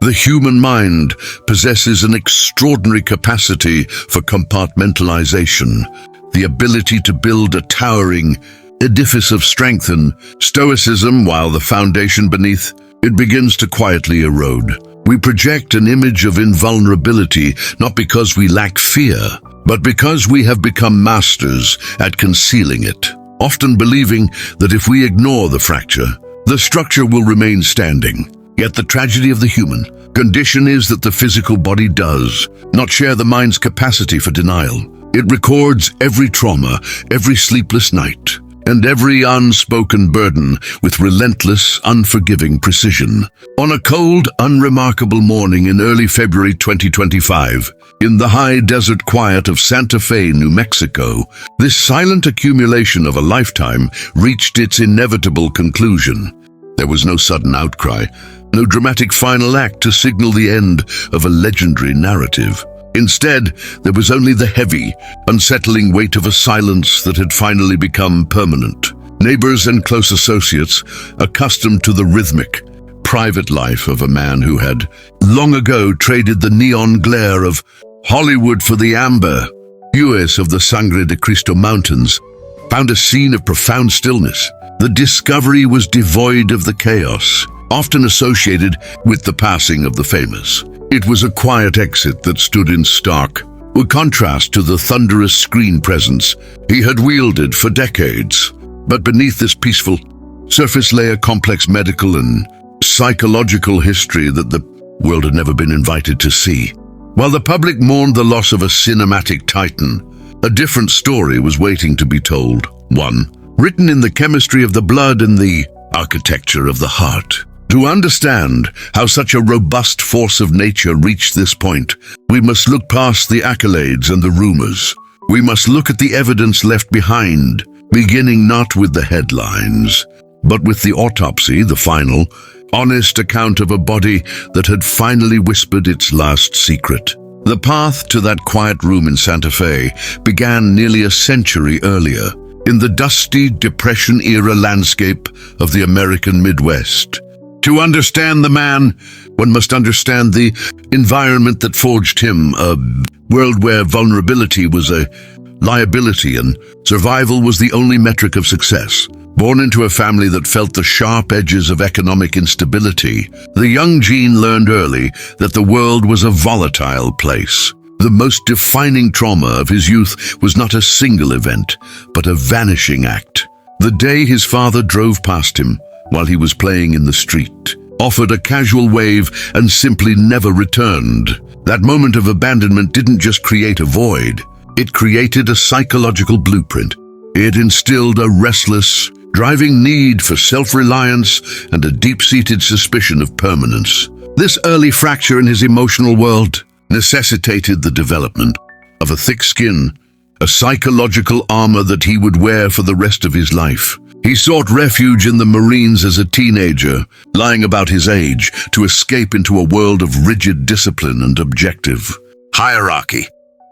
The human mind possesses an extraordinary capacity for compartmentalization, the ability to build a towering edifice of strength and stoicism while the foundation beneath it begins to quietly erode. We project an image of invulnerability not because we lack fear, but because we have become masters at concealing it, often believing that if we ignore the fracture, the structure will remain standing. Yet the tragedy of the human condition is that the physical body does not share the mind's capacity for denial. It records every trauma, every sleepless night, and every unspoken burden with relentless, unforgiving precision. On a cold, unremarkable morning in early February 2025, in the high desert quiet of Santa Fe, New Mexico, this silent accumulation of a lifetime reached its inevitable conclusion. There was no sudden outcry, no dramatic final act to signal the end of a legendary narrative. Instead, there was only the heavy, unsettling weight of a silence that had finally become permanent. Neighbors and close associates, accustomed to the rhythmic, private life of a man who had long ago traded the neon glare of Hollywood for the amber hues of the Sangre de Cristo Mountains, found a scene of profound stillness. The discovery was devoid of the chaos often associated with the passing of the famous. It was a quiet exit that stood in stark contrast to the thunderous screen presence he had wielded for decades. But beneath this peaceful surface lay a complex medical and psychological history that the world had never been invited to see. While the public mourned the loss of a cinematic titan, a different story was waiting to be told. One written in the chemistry of the blood and the architecture of the heart. To understand how such a robust force of nature reached this point, we must look past the accolades and the rumors. We must look at the evidence left behind, beginning not with the headlines, but with the autopsy, the final, honest account of a body that had finally whispered its last secret. The path to that quiet room in Santa Fe began nearly a century earlier, in the dusty Depression-era landscape of the American Midwest. To understand the man, one must understand the environment that forged him, a world where vulnerability was a liability and survival was the only metric of success. Born into a family that felt the sharp edges of economic instability, the young Gene learned early that the world was a volatile place. The most defining trauma of his youth was not a single event, but a vanishing act. The day his father drove past him while he was playing in the street, offered a casual wave and simply never returned. That moment of abandonment didn't just create a void, it created a psychological blueprint. It instilled a restless, driving need for self-reliance and a deep-seated suspicion of permanence. This early fracture in his emotional world necessitated the development of a thick skin, a psychological armor that he would wear for the rest of his life. He sought refuge in the Marines as a teenager, lying about his age, to escape into a world of rigid discipline and objective hierarchy.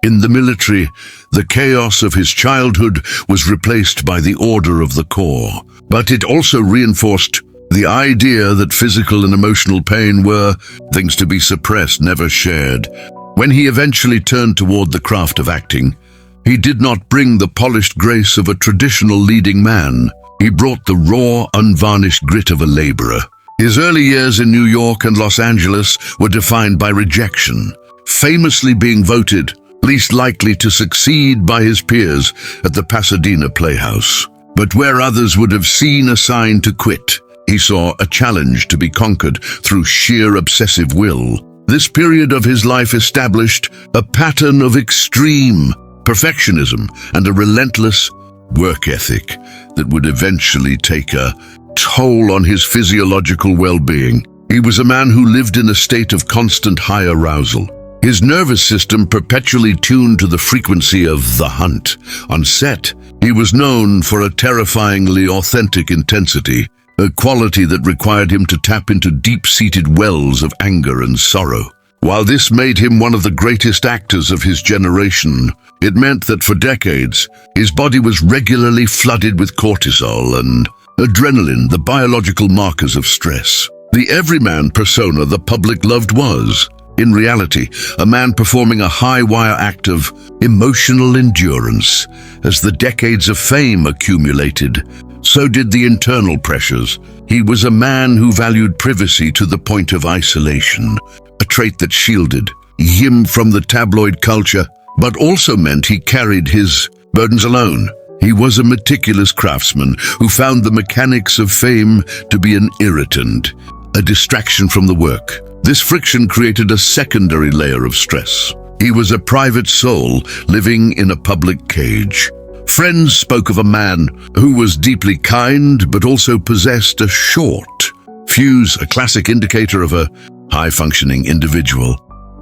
In the military, the chaos of his childhood was replaced by the order of the Corps, but it also reinforced the idea that physical and emotional pain were things to be suppressed, never shared. When he eventually turned toward the craft of acting, he did not bring the polished grace of a traditional leading man. He brought the raw, unvarnished grit of a laborer. His early years in New York and Los Angeles were defined by rejection, famously being voted least likely to succeed by his peers at the Pasadena Playhouse. But where others would have seen a sign to quit, he saw a challenge to be conquered through sheer obsessive will. This period of his life established a pattern of extreme perfectionism and a relentless work ethic that would eventually take a toll on his physiological well-being. He was a man who lived in a state of constant high arousal, his nervous system perpetually tuned to the frequency of the hunt. On set, he was known for a terrifyingly authentic intensity, a quality that required him to tap into deep-seated wells of anger and sorrow. While this made him one of the greatest actors of his generation, it meant that for decades, his body was regularly flooded with cortisol and adrenaline, the biological markers of stress. The everyman persona the public loved was, in reality, a man performing a high-wire act of emotional endurance. As the decades of fame accumulated, so did the internal pressures. He was a man who valued privacy to the point of isolation, a trait that shielded him from the tabloid culture, but also meant he carried his burdens alone. He was a meticulous craftsman who found the mechanics of fame to be an irritant, a distraction from the work. This friction created a secondary layer of stress. He was a private soul living in a public cage. Friends spoke of a man who was deeply kind but also possessed a short fuse, a classic indicator of a high-functioning individual.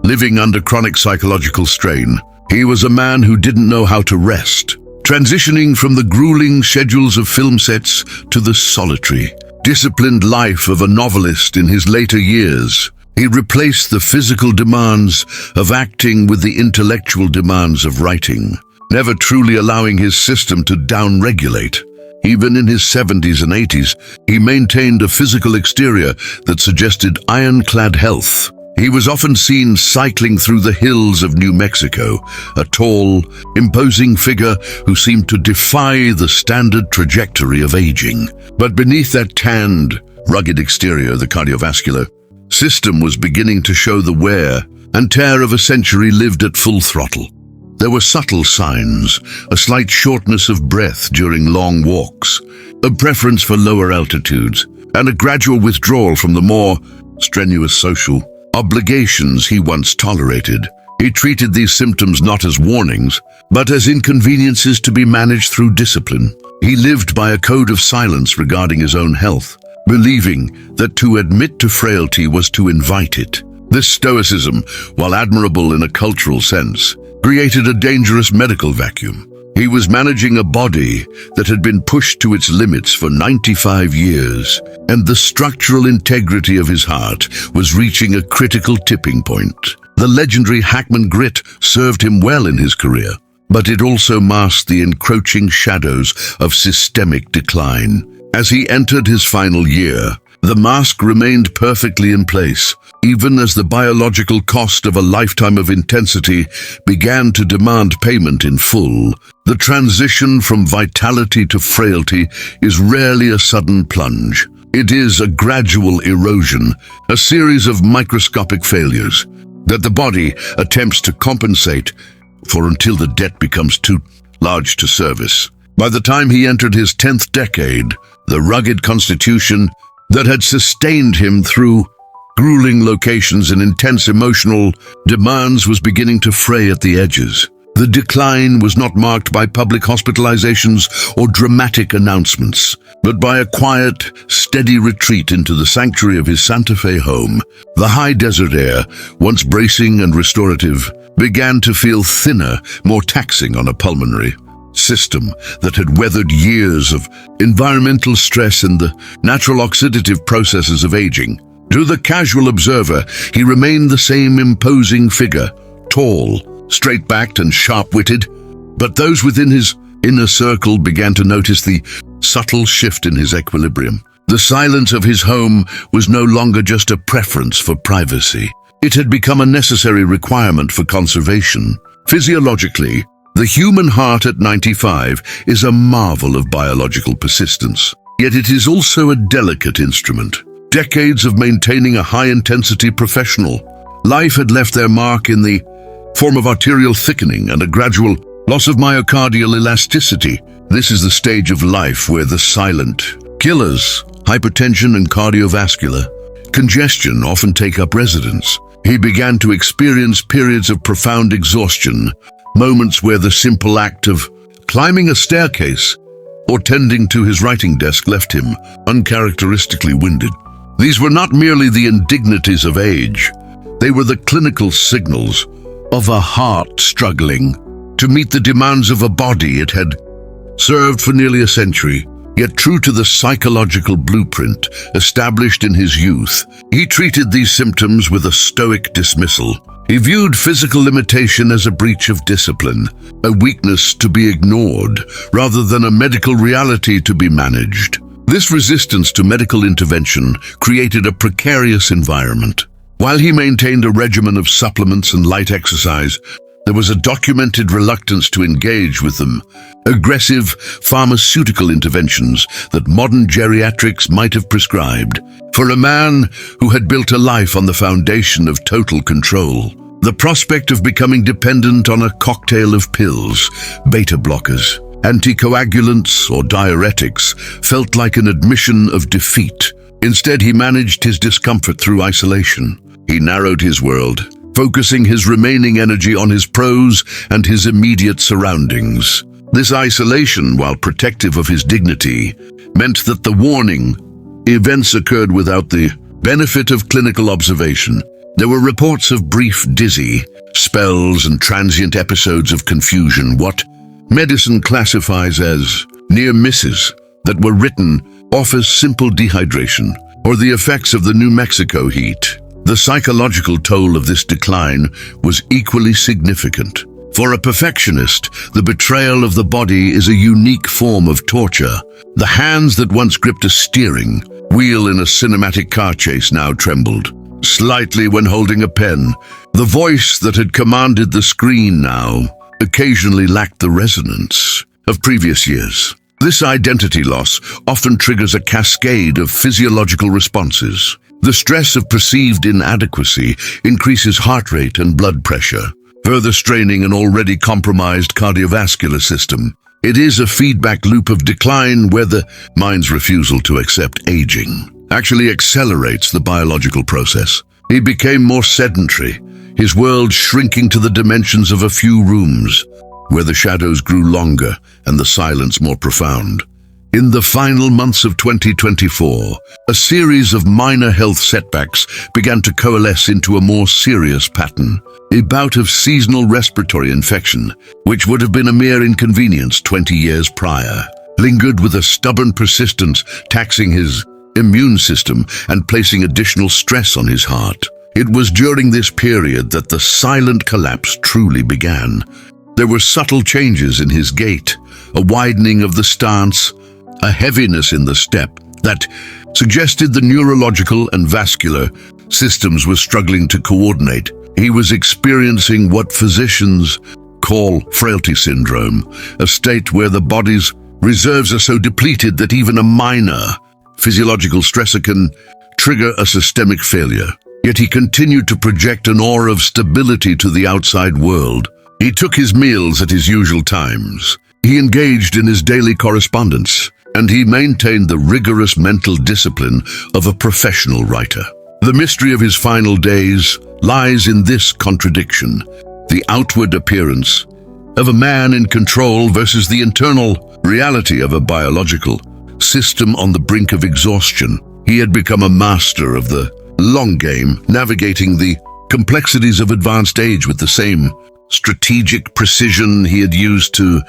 Living under chronic psychological strain, he was a man who didn't know how to rest, transitioning from the grueling schedules of film sets to the solitary, disciplined life of a novelist in his later years. He replaced the physical demands of acting with the intellectual demands of writing, never truly allowing his system to downregulate. Even in his 70s and 80s, he maintained a physical exterior that suggested iron-clad health. He was often seen cycling through the hills of New Mexico, a tall, imposing figure who seemed to defy the standard trajectory of aging. But beneath that tanned, rugged exterior, the cardiovascular system was beginning to show the wear and tear of a century lived at full throttle. There were subtle signs, a slight shortness of breath during long walks, a preference for lower altitudes, and a gradual withdrawal from the more strenuous social obligations he once tolerated. He treated these symptoms not as warnings, but as inconveniences to be managed through discipline. He lived by a code of silence regarding his own health, believing that to admit to frailty was to invite it. This stoicism, while admirable in a cultural sense, created a dangerous medical vacuum. He was managing a body that had been pushed to its limits for 95 years, and the structural integrity of his heart was reaching a critical tipping point. The legendary Hackman grit served him well in his career, but it also masked the encroaching shadows of systemic decline. As he entered his final year, the mask remained perfectly in place, even as the biological cost of a lifetime of intensity began to demand payment in full. The transition from vitality to frailty is rarely a sudden plunge. It is a gradual erosion, a series of microscopic failures that the body attempts to compensate for until the debt becomes too large to service. By the time he entered his 10th decade, the rugged constitution that had sustained him through grueling locations and intense emotional demands was beginning to fray at the edges. The decline was not marked by public hospitalizations or dramatic announcements, but by a quiet, steady retreat into the sanctuary of his Santa Fe home. The high desert air, once bracing and restorative, began to feel thinner, more taxing on a pulmonary system that had weathered years of environmental stress and the natural oxidative processes of aging. To the casual observer, he remained the same imposing figure, tall, straight-backed and sharp-witted, but those within his inner circle began to notice the subtle shift in his equilibrium. The silence of his home was no longer just a preference for privacy. It had become a necessary requirement for conservation. Physiologically, the human heart at 95 is a marvel of biological persistence. Yet it is also a delicate instrument. Decades of maintaining a high-intensity professional life had left their mark in the form of arterial thickening and a gradual loss of myocardial elasticity. This is the stage of life where the silent killers, hypertension and cardiovascular congestion, often take up residence. He began to experience periods of profound exhaustion, moments where the simple act of climbing a staircase or tending to his writing desk left him uncharacteristically winded. These were not merely the indignities of age, they were the clinical signals of a heart struggling to meet the demands of a body it had served for nearly a century. Yet true to the psychological blueprint established in his youth, he treated these symptoms with a stoic dismissal. He viewed physical limitation as a breach of discipline, a weakness to be ignored, rather than a medical reality to be managed. This resistance to medical intervention created a precarious environment. While he maintained a regimen of supplements and light exercise, there was a documented reluctance to engage with them, aggressive pharmaceutical interventions that modern geriatrics might have prescribed. For a man who had built a life on the foundation of total control, the prospect of becoming dependent on a cocktail of pills, beta blockers, anticoagulants, or diuretics felt like an admission of defeat. Instead, he managed his discomfort through isolation. He narrowed his world, focusing his remaining energy on his prose and his immediate surroundings. This isolation, while protective of his dignity, meant that the warning events occurred without the benefit of clinical observation. There were reports of brief dizzy spells and transient episodes of confusion, what medicine classifies as near misses, that were written off as simple dehydration or the effects of the New Mexico heat. The psychological toll of this decline was equally significant. For a perfectionist, the betrayal of the body is a unique form of torture. The hands that once gripped a steering wheel in a cinematic car chase now trembled slightly when holding a pen. The voice that had commanded the screen now occasionally lacked the resonance of previous years. This identity loss often triggers a cascade of physiological responses. The stress of perceived inadequacy increases heart rate and blood pressure, further straining an already compromised cardiovascular system. It is a feedback loop of decline where the mind's refusal to accept aging actually accelerates the biological process. He became more sedentary, his world shrinking to the dimensions of a few rooms, where the shadows grew longer and the silence more profound. In the final months of 2024, a series of minor health setbacks began to coalesce into a more serious pattern. A bout of seasonal respiratory infection, which would have been a mere inconvenience 20 years prior, lingered with a stubborn persistence, taxing his immune system and placing additional stress on his heart. It was during this period that the silent collapse truly began. There were subtle changes in his gait, a widening of the stance, a heaviness in the step that suggested the neurological and vascular systems were struggling to coordinate. He was experiencing what physicians call frailty syndrome, a state where the body's reserves are so depleted that even a minor physiological stressor can trigger a systemic failure. Yet he continued to project an aura of stability to the outside world. He took his meals at his usual times. He engaged in his daily correspondence, and he maintained the rigorous mental discipline of a professional writer. The mystery of his final days lies in this contradiction: the outward appearance of a man in control versus the internal reality of a biological system on the brink of exhaustion. He had become a master of the long game, navigating the complexities of advanced age with the same strategic precision he had used to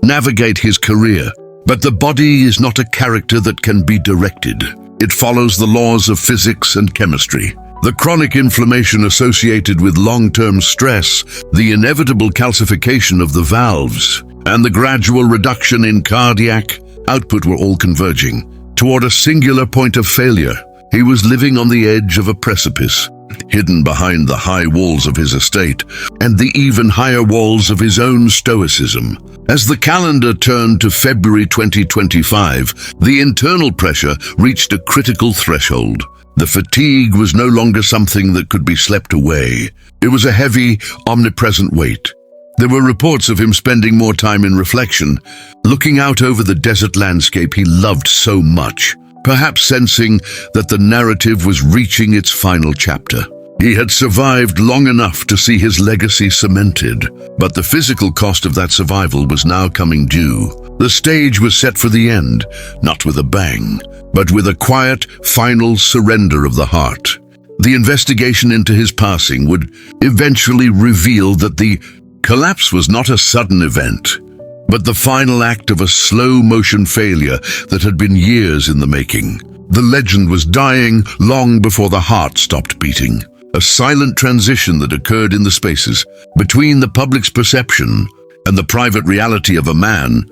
navigate his career. But the body is not a character that can be directed. It follows the laws of physics and chemistry. The chronic inflammation associated with long-term stress, the inevitable calcification of the valves, and the gradual reduction in cardiac output were all converging toward a singular point of failure. He was living on the edge of a precipice, hidden behind the high walls of his estate and the even higher walls of his own stoicism. As the calendar turned to February 2025, the internal pressure reached a critical threshold. The fatigue was no longer something that could be slept away. It was a heavy, omnipresent weight. There were reports of him spending more time in reflection, looking out over the desert landscape he loved so much, perhaps sensing that the narrative was reaching its final chapter. He had survived long enough to see his legacy cemented, but the physical cost of that survival was now coming due. The stage was set for the end, not with a bang, but with a quiet, final surrender of the heart. The investigation into his passing would eventually reveal that the collapse was not a sudden event, but the final act of a slow-motion failure that had been years in the making. The legend was dying long before the heart stopped beating, a silent transition that occurred in the spaces between the public's perception and the private reality of a man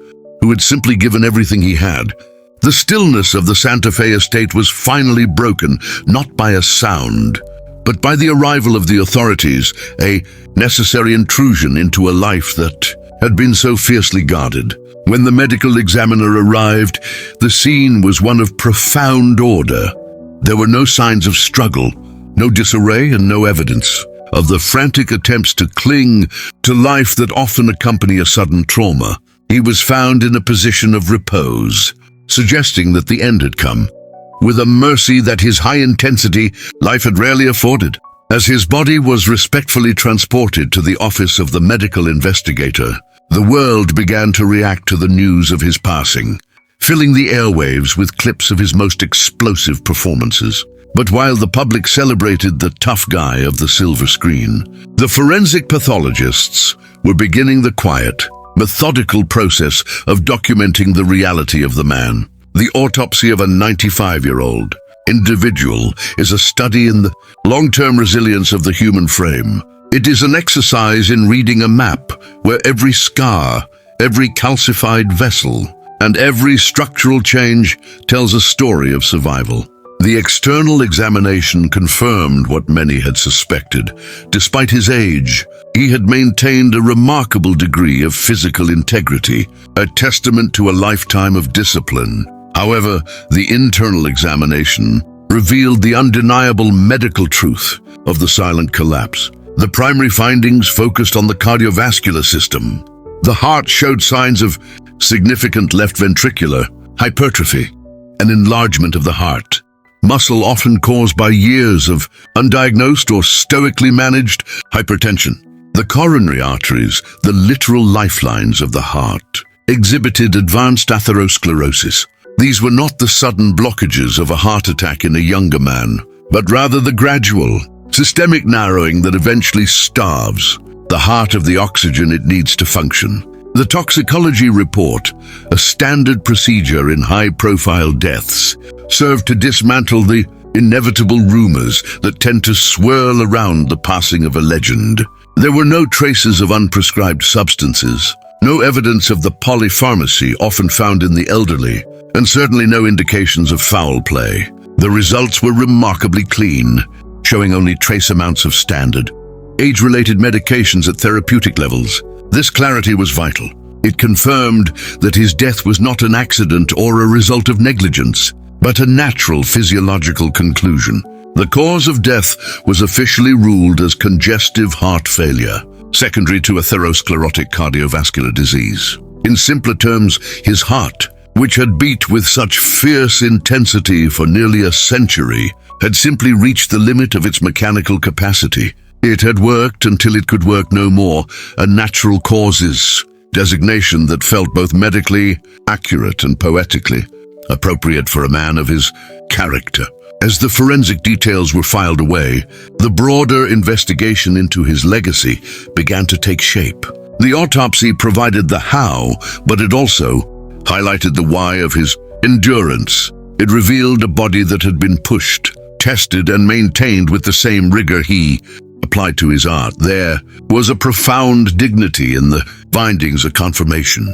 who had simply given everything he had The stillness of the Santa Fe estate was finally broken, not by a sound, but by the arrival of the authorities, a necessary intrusion into a life that had been so fiercely guarded. When the medical examiner arrived, the scene was one of profound order. There were no signs of struggle, no disarray, and no evidence of the frantic attempts to cling to life that often accompany a sudden trauma. He was found in a position of repose, suggesting that the end had come, with a mercy that his high-intensity life had rarely afforded. As his body was respectfully transported to the office of the medical investigator, the world began to react to the news of his passing, filling the airwaves with clips of his most explosive performances. But while the public celebrated the tough guy of the silver screen, the forensic pathologists were beginning the quiet, methodical process of documenting the reality of the man. The autopsy of a 95-year-old individual is a study in the long-term resilience of the human frame. It is an exercise in reading a map where every scar, every calcified vessel, and every structural change tells a story of survival. The external examination confirmed what many had suspected. Despite his age, he had maintained a remarkable degree of physical integrity, a testament to a lifetime of discipline. However, the internal examination revealed the undeniable medical truth of the silent collapse. The primary findings focused on the cardiovascular system. The heart showed signs of significant left ventricular hypertrophy, an enlargement of the heart muscle often caused by years of undiagnosed or stoically managed hypertension. The coronary arteries, the literal lifelines of the heart, exhibited advanced atherosclerosis. These were not the sudden blockages of a heart attack in a younger man, but rather the gradual, systemic narrowing that eventually starves the heart of the oxygen it needs to function. The toxicology report, a standard procedure in high-profile deaths, served to dismantle the inevitable rumors that tend to swirl around the passing of a legend. There were no traces of unprescribed substances, no evidence of the polypharmacy often found in the elderly, and certainly no indications of foul play. The results were remarkably clean, showing only trace amounts of standard, age-related medications at therapeutic levels. This clarity was vital. It confirmed that his death was not an accident or a result of negligence, but a natural physiological conclusion. The cause of death was officially ruled as congestive heart failure, secondary to atherosclerotic cardiovascular disease. In simpler terms, his heart, which had beat with such fierce intensity for nearly a century, had simply reached the limit of its mechanical capacity. It had worked until it could work no more, a natural causes designation that felt both medically accurate and poetically appropriate for a man of his character. As the forensic details were filed away, the broader investigation into his legacy began to take shape. The autopsy provided the how, but it also highlighted the why of his endurance. It revealed a body that had been pushed, tested, and maintained with the same rigor he applied to his art. There was a profound dignity in the findings, a confirmation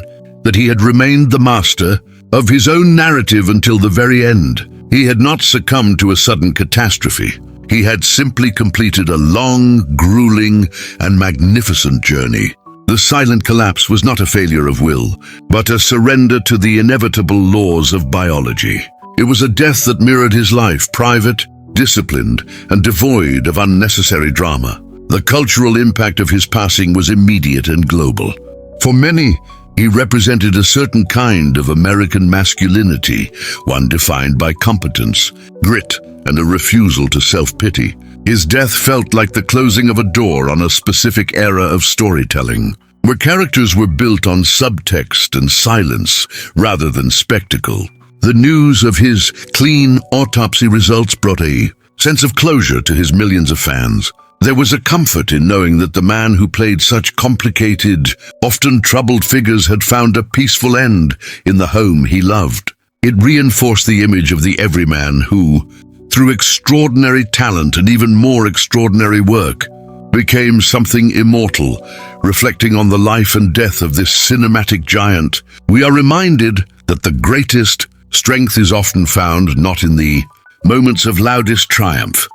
that he had remained the master of his own narrative until the very end. He had not succumbed to a sudden catastrophe. He had simply completed a long, grueling, and magnificent journey. The silent collapse was not a failure of will, but a surrender to the inevitable laws of biology. It was a death that mirrored his life, private, disciplined, and devoid of unnecessary drama. The cultural impact of his passing was immediate and global. For many, he represented a certain kind of American masculinity, one defined by competence, grit, and a refusal to self-pity. His death felt like the closing of a door on a specific era of storytelling, where characters were built on subtext and silence rather than spectacle. The news of his clean autopsy results brought a sense of closure to his millions of fans. There was a comfort in knowing that the man who played such complicated, often troubled figures had found a peaceful end in the home he loved. It reinforced the image of the everyman who, through extraordinary talent and even more extraordinary work, became something immortal. Reflecting on the life and death of this cinematic giant, we are reminded that the greatest Strength is often found not in the moments of loudest triumph,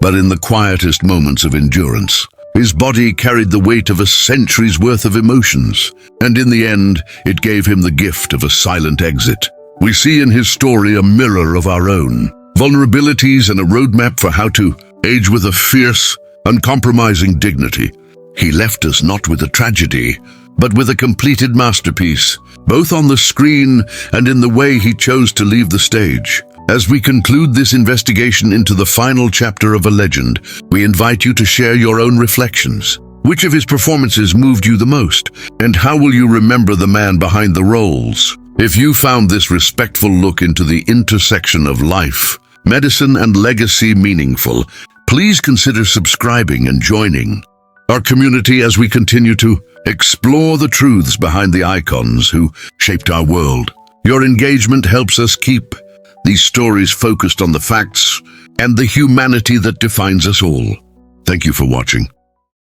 but in the quietest moments of endurance. His body carried the weight of a century's worth of emotions, and in the end, it gave him the gift of a silent exit. We see in his story a mirror of our own, vulnerabilities and a roadmap for how to age with a fierce, uncompromising dignity. He left us not with a tragedy, but with a completed masterpiece, both on the screen and in the way he chose to leave the stage. As we conclude this investigation into the final chapter of a legend, we invite you to share your own reflections. Which of his performances moved you the most, and how will you remember the man behind the roles? If you found this respectful look into the intersection of life, medicine, and legacy meaningful, please consider subscribing and joining our community as we continue to explore the truths behind the icons who shaped our world. Your engagement helps us keep these stories focused on the facts and the humanity that defines us all. Thank you for watching.